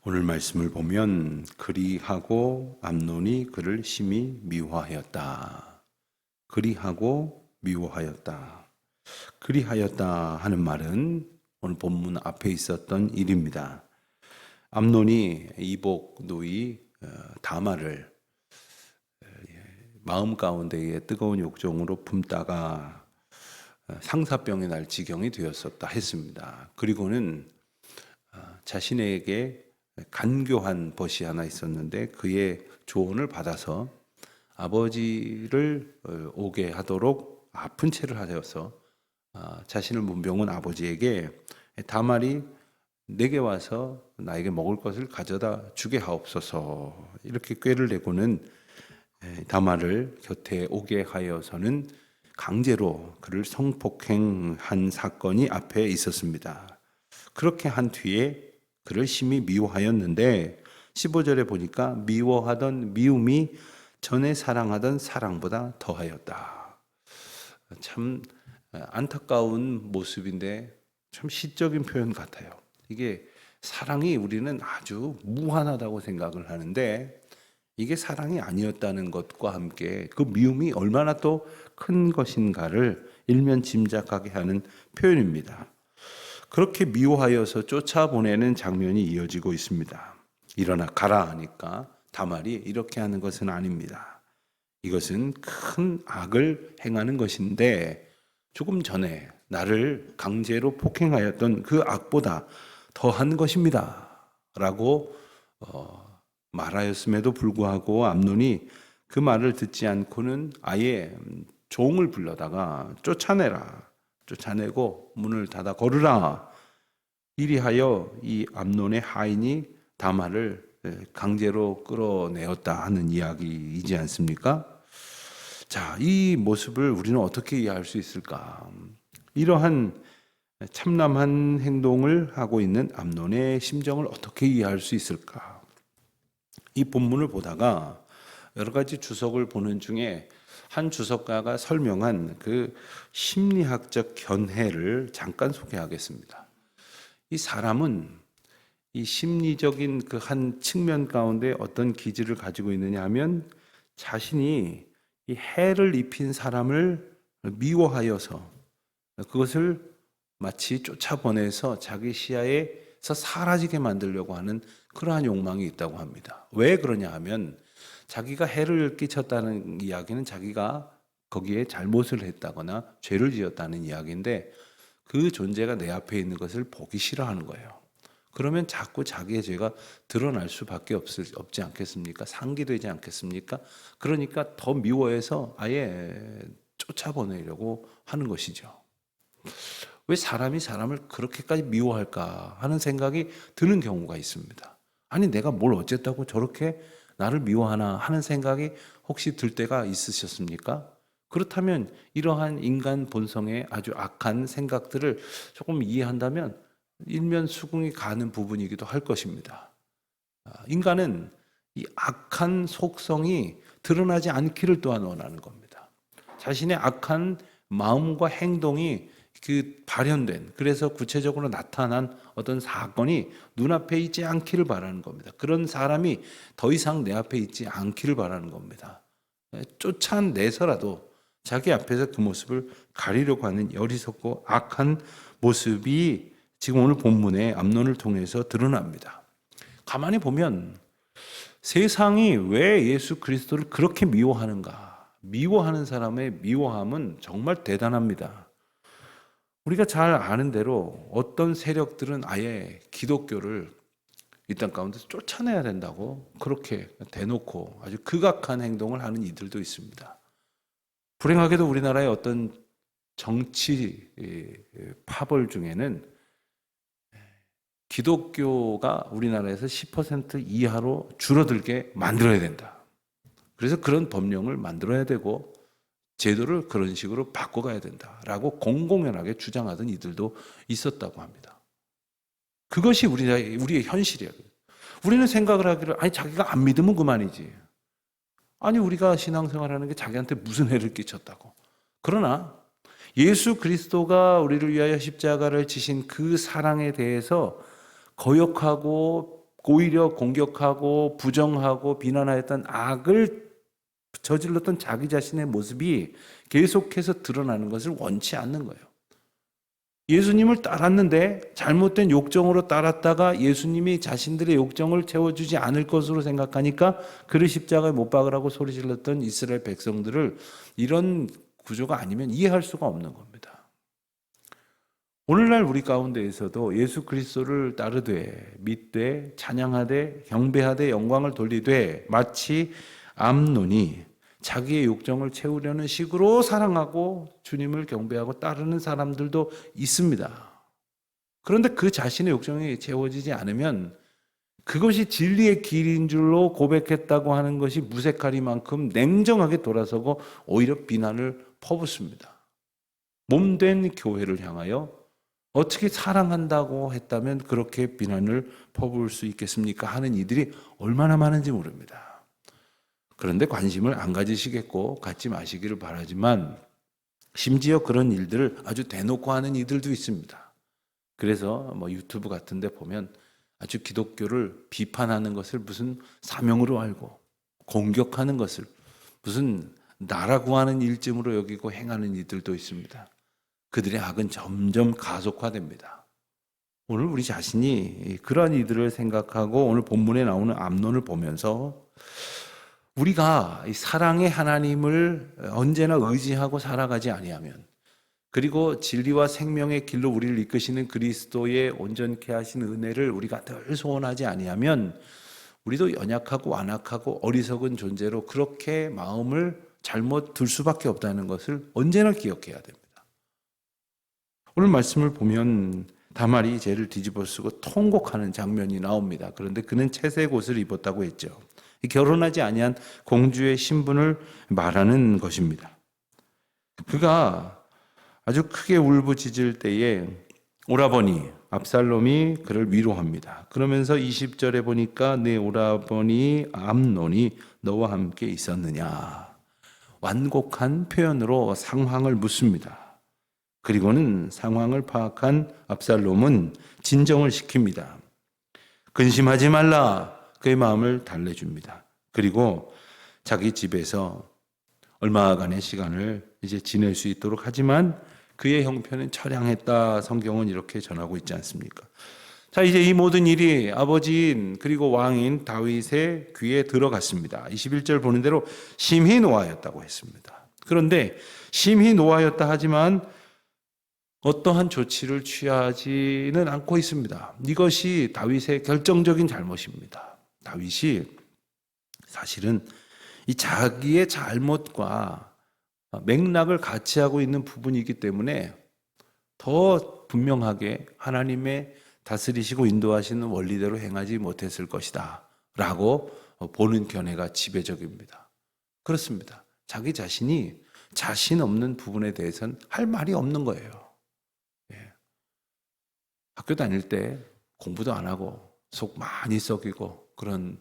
오늘 말씀을 보면 그리하고 암논이 그를 심히 미워하였다. 그리하고 미워하였다. 그리하였다 하는 말은 오늘 본문 앞에 있었던 일입니다. 암논이 이복 누이 다말을 마음 가운데에 뜨거운 욕정으로 품다가 상사병이 날 지경이 되었었다 했습니다. 그리고는 자신에게 간교한 벗이 하나 있었는데 그의 조언을 받아서 아버지를 오게 하도록 아픈 채를 하여서 자신을 문병한 아버지에게 다말이 내게 와서 나에게 먹을 것을 가져다 주게 하옵소서 이렇게 꾀를 내고는 다말을 곁에 오게 하여서는 강제로 그를 성폭행한 사건이 앞에 있었습니다. 그렇게 한 뒤에 그를 심히 미워하였는데 15절에 보니까 미워하던 미움이 전에 사랑하던 사랑보다 더하였다. 참 안타까운 모습인데 참 시적인 표현 같아요. 이게 사랑이 우리는 아주 무한하다고 생각을 하는데 이게 사랑이 아니었다는 것과 함께 그 미움이 얼마나 또 큰 것인가를 일면 짐작하게 하는 표현입니다. 그렇게 미워하여서 쫓아보내는 장면이 이어지고 있습니다. 일어나 가라 하니까 다말이 이렇게 하는 것은 아닙니다. 이것은 큰 악을 행하는 것인데 조금 전에 나를 강제로 폭행하였던 그 악보다 더한 것입니다. 라고 말하였음에도 불구하고 암논이 그 말을 듣지 않고는 아예 종을 불러다가 쫓아내고 문을 닫아 걸으라. 이리하여 이 암논의 하인이 다말을 강제로 끌어내었다 하는 이야기이지 않습니까? 자, 이 모습을 우리는 어떻게 이해할 수 있을까? 이러한 참남한 행동을 하고 있는 암논의 심정을 어떻게 이해할 수 있을까? 이 본문을 보다가 여러 가지 주석을 보는 중에 한 주석가가 설명한 그 심리학적 견해를 잠깐 소개하겠습니다. 이 사람은 이 심리적인 그 한 측면 가운데 어떤 기질을 가지고 있느냐 하면 자신이 이 해를 입힌 사람을 미워하여서 그것을 마치 쫓아보내서 자기 시야에서 사라지게 만들려고 하는 그러한 욕망이 있다고 합니다. 왜 그러냐 하면 자기가 해를 끼쳤다는 이야기는 자기가 거기에 잘못을 했다거나 죄를 지었다는 이야기인데 그 존재가 내 앞에 있는 것을 보기 싫어하는 거예요. 그러면 자꾸 자기의 죄가 드러날 수밖에 없지 않겠습니까? 상기되지 않겠습니까? 그러니까 더 미워해서 아예 쫓아보내려고 하는 것이죠. 왜 사람이 사람을 그렇게까지 미워할까 하는 생각이 드는 경우가 있습니다. 아니 내가 뭘 어쨌다고 저렇게 나를 미워하나 하는 생각이 혹시 들 때가 있으셨습니까? 그렇다면 이러한 인간 본성의 아주 악한 생각들을 조금 이해한다면 일면 수긍이 가는 부분이기도 할 것입니다. 인간은 이 악한 속성이 드러나지 않기를 또한 원하는 겁니다. 자신의 악한 마음과 행동이 발현된, 그래서 구체적으로 나타난 어떤 사건이 눈앞에 있지 않기를 바라는 겁니다. 그런 사람이 더 이상 내 앞에 있지 않기를 바라는 겁니다. 쫓아내서라도 자기 앞에서 그 모습을 가리려고 하는 어리석고 악한 모습이 지금 오늘 본문의 암논을 통해서 드러납니다. 가만히 보면 세상이 왜 예수 그리스도를 그렇게 미워하는가? 미워하는 사람의 미워함은 정말 대단합니다. 우리가 잘 아는 대로 어떤 세력들은 아예 기독교를 이 땅 가운데서 쫓아내야 된다고 그렇게 대놓고 아주 극악한 행동을 하는 이들도 있습니다. 불행하게도 우리나라의 어떤 정치 파벌 중에는 기독교가 우리나라에서 10% 이하로 줄어들게 만들어야 된다. 그래서 그런 법령을 만들어야 되고 제도를 그런 식으로 바꿔가야 된다라고 공공연하게 주장하던 이들도 있었다고 합니다. 그것이 우리의 현실이에요. 우리는 생각을 하기를 아니 자기가 안 믿으면 그만이지. 아니 우리가 신앙생활하는 게 자기한테 무슨 해를 끼쳤다고. 그러나 예수 그리스도가 우리를 위하여 십자가를 지신 그 사랑에 대해서 거역하고 오히려 공격하고 부정하고 비난하였던 악을 저질렀던 자기 자신의 모습이 계속해서 드러나는 것을 원치 않는 거예요. 예수님을 따랐는데 잘못된 욕정으로 따랐다가 예수님이 자신들의 욕정을 채워주지 않을 것으로 생각하니까 그를 십자가에 못 박으라고 소리질렀던 이스라엘 백성들을 이런 구조가 아니면 이해할 수가 없는 겁니다. 오늘날 우리 가운데에서도 예수 그리스도를 따르되 믿되 찬양하되 경배하되 영광을 돌리되 마치 암논이 자기의 욕정을 채우려는 식으로 사랑하고 주님을 경배하고 따르는 사람들도 있습니다. 그런데 그 자신의 욕정이 채워지지 않으면 그것이 진리의 길인 줄로 고백했다고 하는 것이 무색하리만큼 냉정하게 돌아서고 오히려 비난을 퍼붓습니다. 몸된 교회를 향하여 어떻게 사랑한다고 했다면 그렇게 비난을 퍼부을 수 있겠습니까? 하는 이들이 얼마나 많은지 모릅니다. 그런데 관심을 안 가지시겠고 갖지 마시기를 바라지만 심지어 그런 일들을 아주 대놓고 하는 이들도 있습니다. 그래서 유튜브 같은 데 보면 아주 기독교를 비판하는 것을 무슨 사명으로 알고 공격하는 것을 무슨 나라 구하는 일쯤으로 여기고 행하는 이들도 있습니다. 그들의 악은 점점 가속화됩니다. 오늘 우리 자신이 그러한 이들을 생각하고 오늘 본문에 나오는 암논을 보면서 우리가 사랑의 하나님을 언제나 의지하고 살아가지 아니하면 그리고 진리와 생명의 길로 우리를 이끄시는 그리스도의 온전케 하신 은혜를 우리가 늘 소원하지 아니하면 우리도 연약하고 완악하고 어리석은 존재로 그렇게 마음을 잘못 둘 수밖에 없다는 것을 언제나 기억해야 됩니다. 오늘 말씀을 보면 다말이 죄를 뒤집어 쓰고 통곡하는 장면이 나옵니다. 그런데 그는 채색 옷을 입었다고 했죠. 결혼하지 아니한 공주의 신분을 말하는 것입니다. 그가 아주 크게 울부짖을 때에 오라버니 압살롬이 그를 위로합니다. 그러면서 20절에 보니까 내 오라버니 암논이 너와 함께 있었느냐. 완곡한 표현으로 상황을 묻습니다. 그리고는 상황을 파악한 압살롬은 진정을 시킵니다. 근심하지 말라. 그의 마음을 달래줍니다. 그리고 자기 집에서 얼마간의 시간을 이제 지낼 수 있도록 하지만 그의 형편은 처량했다. 성경은 이렇게 전하고 있지 않습니까? 자, 이제 이 모든 일이 아버지인 그리고 왕인 다윗의 귀에 들어갔습니다. 21절 보는 대로 심히 노하였다고 했습니다. 그런데 심히 노하였다 하지만 어떠한 조치를 취하지는 않고 있습니다. 이것이 다윗의 결정적인 잘못입니다. 다윗이 사실은 이 자기의 잘못과 맥락을 같이 하고 있는 부분이기 때문에 더 분명하게 하나님의 다스리시고 인도하시는 원리대로 행하지 못했을 것이다 라고 보는 견해가 지배적입니다. 그렇습니다. 자기 자신이 자신 없는 부분에 대해서는 할 말이 없는 거예요. 학교 다닐 때 공부도 안 하고 속 많이 썩이고 그런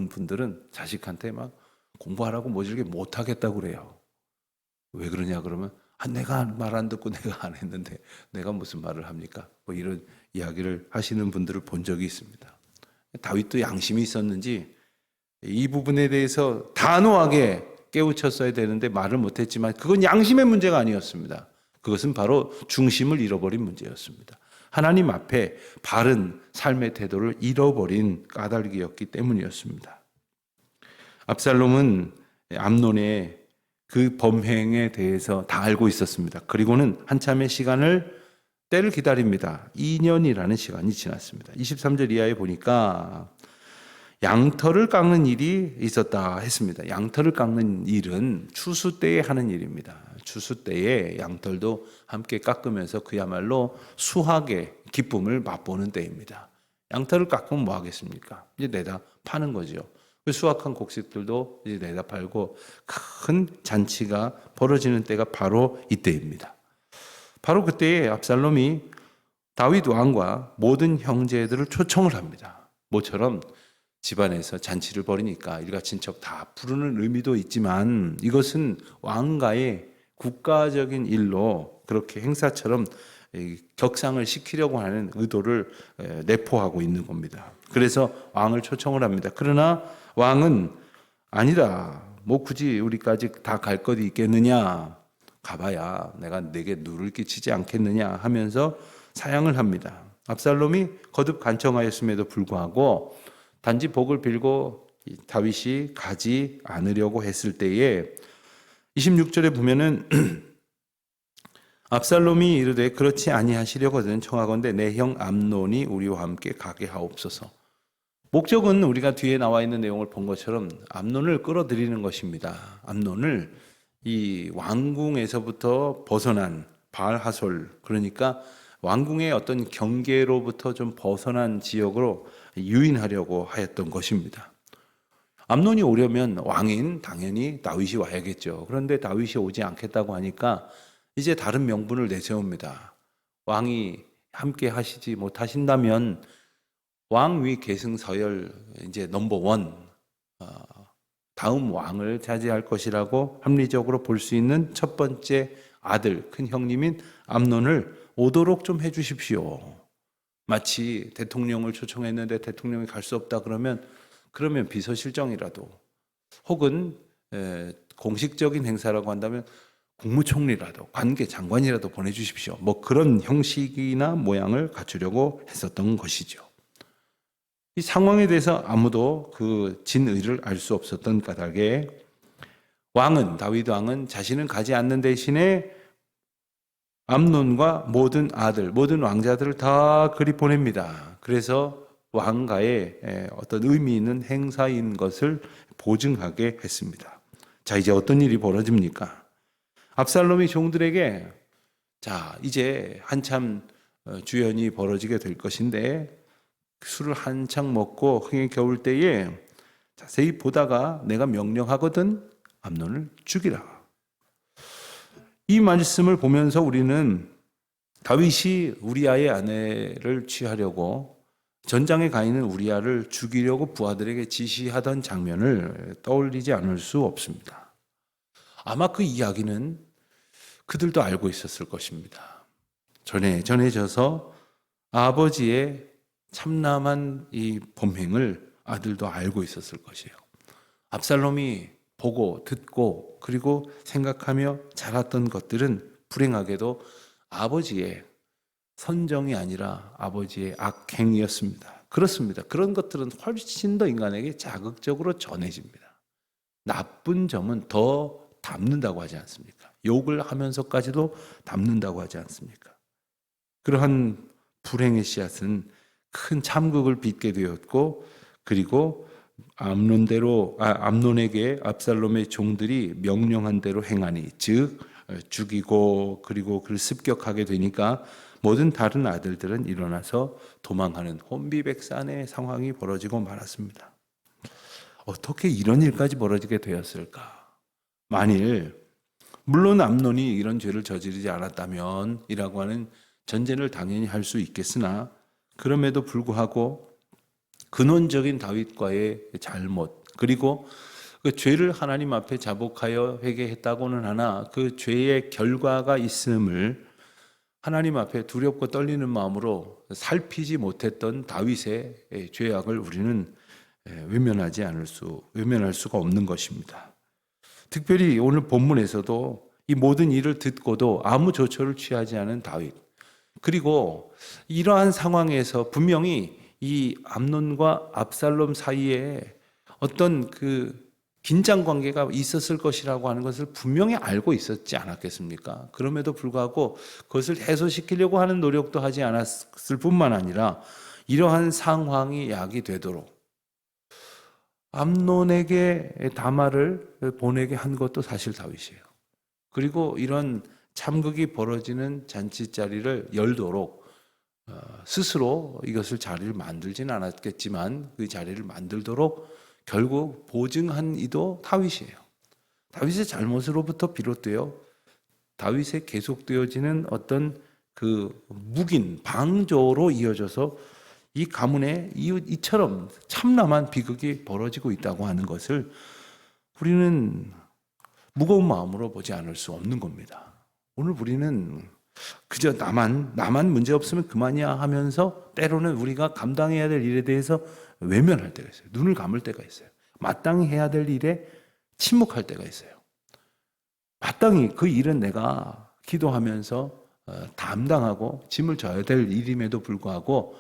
분들은 자식한테 막 공부하라고 모질게 못하겠다고 그래요. 왜 그러냐 그러면 내가 말 안 듣고 내가 안 했는데 내가 무슨 말을 합니까? 이런 이야기를 하시는 분들을 본 적이 있습니다. 다윗도 양심이 있었는지 이 부분에 대해서 단호하게 깨우쳤어야 되는데 말을 못했지만 그건 양심의 문제가 아니었습니다. 그것은 바로 중심을 잃어버린 문제였습니다. 하나님 앞에 바른 삶의 태도를 잃어버린 까닭이었기 때문이었습니다. 압살롬은 암논의 그 범행에 대해서 다 알고 있었습니다. 그리고는 한참의 때를 기다립니다. 2년이라는 시간이 지났습니다. 23절 이하에 보니까 양털을 깎는 일이 있었다 했습니다. 양털을 깎는 일은 추수 때에 하는 일입니다. 추수 때에 양털도 함께 깎으면서 그야말로 수확의 기쁨을 맛보는 때입니다. 양털을 깎으면 뭐 하겠습니까? 이제 내다 파는 거죠. 수확한 곡식들도 이제 내다 팔고 큰 잔치가 벌어지는 때가 바로 이때입니다. 바로 그때에 압살롬이 다윗 왕과 모든 형제들을 초청을 합니다. 모처럼 집안에서 잔치를 벌이니까 일가친척 다 부르는 의미도 있지만 이것은 왕가의 국가적인 일로 그렇게 행사처럼 격상을 시키려고 하는 의도를 내포하고 있는 겁니다. 그래서 왕을 초청을 합니다. 그러나 왕은 아니다. 뭐 굳이 우리까지 다 갈 것이 있겠느냐? 가봐야 내가 내게 누를 끼치지 않겠느냐 하면서 사양을 합니다. 압살롬이 거듭 간청하였음에도 불구하고 단지 복을 빌고 다윗이 가지 않으려고 했을 때에 26절에 보면은 압살롬이 이르되 그렇지 아니하시려거든 청하건대 내 형 암논이 우리와 함께 가게 하옵소서. 목적은 우리가 뒤에 나와 있는 내용을 본 것처럼 암논을 끌어들이는 것입니다. 암논을 이 왕궁에서부터 벗어난 바알하솔, 그러니까 왕궁의 어떤 경계로부터 좀 벗어난 지역으로 유인하려고 하였던 것입니다. 암논이 오려면 왕인 당연히 다윗이 와야겠죠. 그런데 다윗이 오지 않겠다고 하니까 이제 다른 명분을 내세웁니다. 왕이 함께 하시지 못하신다면 왕위 계승 서열 이제 넘버 원, 다음 왕을 차지할 것이라고 합리적으로 볼 수 있는 첫 번째 아들, 큰 형님인 암논을 오도록 좀 해주십시오. 마치 대통령을 초청했는데 대통령이 갈 수 없다 그러면 비서실장이라도 혹은 공식적인 행사라고 한다면 국무총리라도 관계 장관이라도 보내주십시오. 뭐 그런 형식이나 모양을 갖추려고 했었던 것이죠. 이 상황에 대해서 아무도 그 진의를 알 수 없었던 까닭에 다윗 왕은 자신은 가지 않는 대신에 암논과 모든 아들, 모든 왕자들을 다 그리 보냅니다. 그래서 왕가의 어떤 의미 있는 행사인 것을 보증하게 했습니다. 자, 이제 어떤 일이 벌어집니까? 압살롬이 종들에게 자, 이제 한참 주연이 벌어지게 될 것인데 술을 한창 먹고 흥에 겨울 때에 자세히 보다가 내가 명령하거든 암논을 죽이라. 이 말씀을 보면서 우리는 다윗이 우리아의 아내를 취하려고 전장에 가 있는 우리아를 죽이려고 부하들에게 지시하던 장면을 떠올리지 않을 수 없습니다. 아마 그 이야기는 그들도 알고 있었을 것입니다. 전해져서 아버지의 참남한 이 범행을 아들도 알고 있었을 것이에요. 압살롬이 보고 듣고 그리고 생각하며 자랐던 것들은 불행하게도 아버지의 선정이 아니라 아버지의 악행이었습니다. 그렇습니다. 그런 것들은 훨씬 더 인간에게 자극적으로 전해집니다. 나쁜 점은 더 담는다고 하지 않습니까? 욕을 하면서까지도 담는다고 하지 않습니까? 그러한 불행의 씨앗은 큰 참극을 빚게 되었고, 그리고 암논에게 압살롬의 종들이 명령한 대로 행하니, 즉 죽이고 그리고 그를 습격하게 되니까 모든 다른 아들들은 일어나서 도망하는 혼비백산의 상황이 벌어지고 말았습니다. 어떻게 이런 일까지 벌어지게 되었을까? 물론 암논이 이런 죄를 저지르지 않았다면 이라고 하는 전제를 당연히 할 수 있겠으나, 그럼에도 불구하고 근원적인 다윗과의 잘못, 그리고 그 죄를 하나님 앞에 자복하여 회개했다고는 하나 그 죄의 결과가 있음을 하나님 앞에 두렵고 떨리는 마음으로 살피지 못했던 다윗의 죄악을 우리는 외면할 수가 없는 것입니다. 특별히 오늘 본문에서도 이 모든 일을 듣고도 아무 조처를 취하지 않은 다윗, 그리고 이러한 상황에서 분명히 이 암논과 압살롬 사이에 어떤 그 긴장 관계가 있었을 것이라고 하는 것을 분명히 알고 있었지 않았겠습니까? 그럼에도 불구하고 그것을 해소시키려고 하는 노력도 하지 않았을 뿐만 아니라 이러한 상황이 야기되도록 암논에게 다말을 보내게 한 것도 사실 다윗이에요. 그리고 이런 참극이 벌어지는 잔치자리를 열도록 스스로 이것을 자리를 만들지는 않았겠지만 그 자리를 만들도록 결국 보증한 이도 다윗이에요. 다윗의 잘못으로부터 비롯되어 다윗에 계속되어지는 어떤 그 묵인, 방조로 이어져서 이 가문에 이처럼 참남한 비극이 벌어지고 있다고 하는 것을 우리는 무거운 마음으로 보지 않을 수 없는 겁니다. 오늘 우리는 그저 나만 문제 없으면 그만이야 하면서 때로는 우리가 감당해야 될 일에 대해서 외면할 때가 있어요. 눈을 감을 때가 있어요. 마땅히 해야 될 일에 침묵할 때가 있어요. 마땅히 그 일은 내가 기도하면서 담당하고 짐을 져야 될 일임에도 불구하고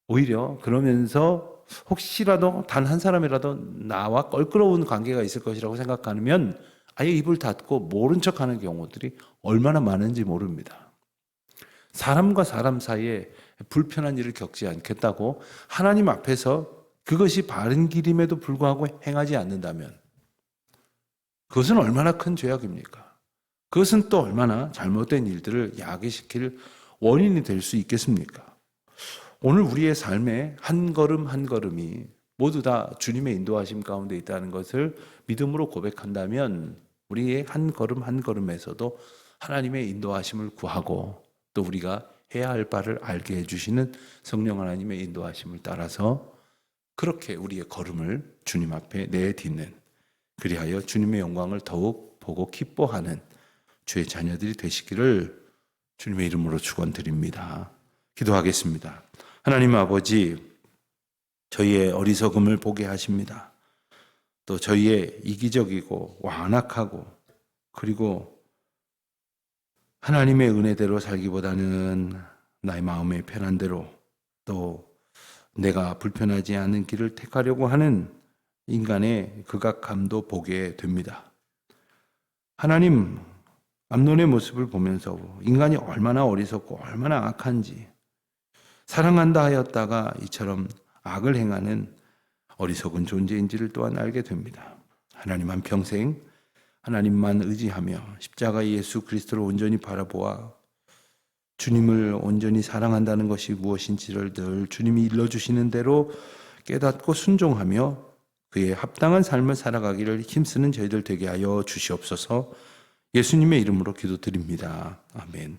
오히려 그러면서 혹시라도 단 한 사람이라도 나와 껄끄러운 관계가 있을 것이라고 생각하면 아예 입을 닫고 모른 척하는 경우들이 얼마나 많은지 모릅니다. 사람과 사람 사이에 불편한 일을 겪지 않겠다고 하나님 앞에서 그것이 바른 길임에도 불구하고 행하지 않는다면 그것은 얼마나 큰 죄악입니까? 그것은 또 얼마나 잘못된 일들을 야기시킬 원인이 될 수 있겠습니까? 오늘 우리의 삶의 한 걸음 한 걸음이 모두 다 주님의 인도하심 가운데 있다는 것을 믿음으로 고백한다면 우리의 한 걸음 한 걸음에서도 하나님의 인도하심을 구하고 또 우리가 해야 할 바를 알게 해주시는 성령 하나님의 인도하심을 따라서 그렇게 우리의 걸음을 주님 앞에 내딛는, 그리하여 주님의 영광을 더욱 보고 기뻐하는 주의 자녀들이 되시기를 주님의 이름으로 축원드립니다. 기도하겠습니다. 하나님 아버지, 저희의 어리석음을 보게 하십니다. 또 저희의 이기적이고 완악하고 그리고 하나님의 은혜대로 살기보다는 나의 마음의 편한 대로 또 내가 불편하지 않은 길을 택하려고 하는 인간의 극악함도 보게 됩니다. 하나님, 암논의 모습을 보면서 인간이 얼마나 어리석고 얼마나 악한지, 사랑한다 하였다가 이처럼 악을 행하는 어리석은 존재인지를 또한 알게 됩니다. 하나님 한평생 하나님만 의지하며 십자가 예수 그리스도를 온전히 바라보아 주님을 온전히 사랑한다는 것이 무엇인지를 늘 주님이 일러주시는 대로 깨닫고 순종하며 그에 합당한 삶을 살아가기를 힘쓰는 저희들 되게 하여 주시옵소서. 예수님의 이름으로 기도드립니다. 아멘.